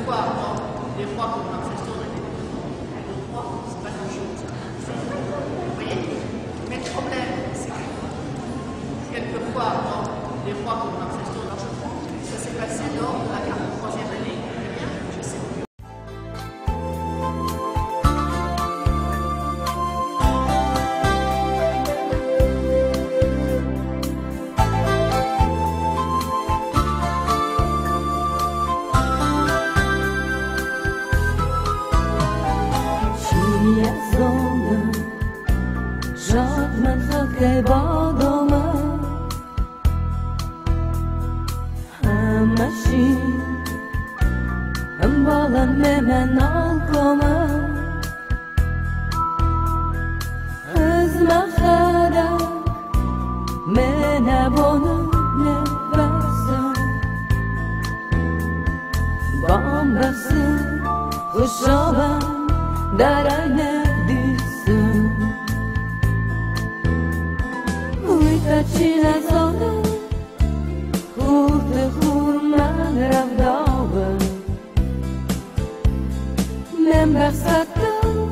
quelquefois, des fois, pour ma question de pourquoi c'est pas grand-chose. Vous voyez? Mais le problème, c'est que quelquefois, des fois, pour ma question de ça s'est passé lors de la 43e année. Je sais. شاد من خلق بادامه همشی هم بالم من آلکامه از مخده من ابانم نفسم بام بخسم خوشابم در عین چین از آنه خورد خور من رفداوه من بخصدم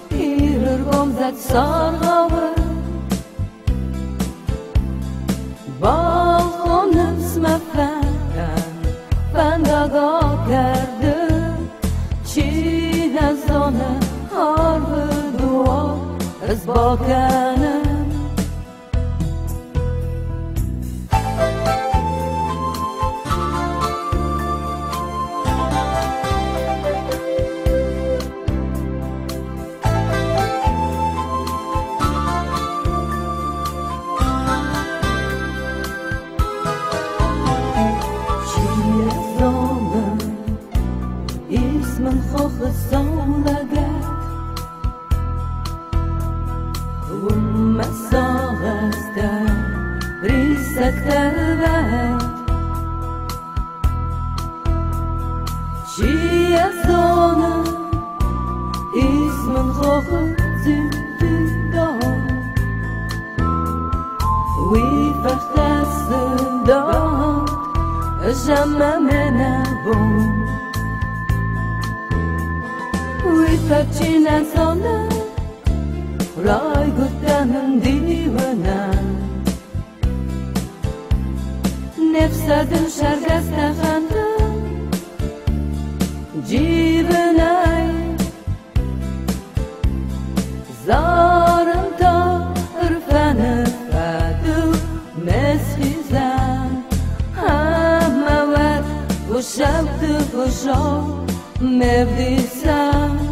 پیرر گمزد سارغاوه بالخونم سمفندم فنداغا کرده چین از آنه حرف دعا از باکنم من خوخ صولقت ومساغ استر ريسك تبعت شي يزونا اسم خوخ زبدان ويفخت السندان جمع من أبون ويفتشين أنسانا راي قدام ديوانا نفسد شرق استخانا جيبناي زارن تا عرفان فادو مسخيزان همه ور وشبت خوشا مبدیسم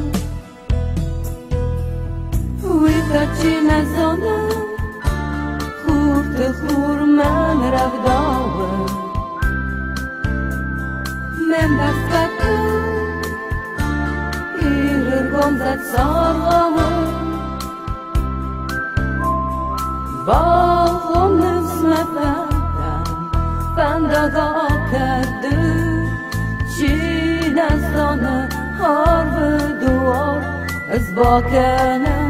ویفتچی نزانم خورد خور من رفداوه من بخفتم ایرر گمزد سارغاوه با خون نسمتم فنداغا کرده چی نزانه حرف دوار از باکنم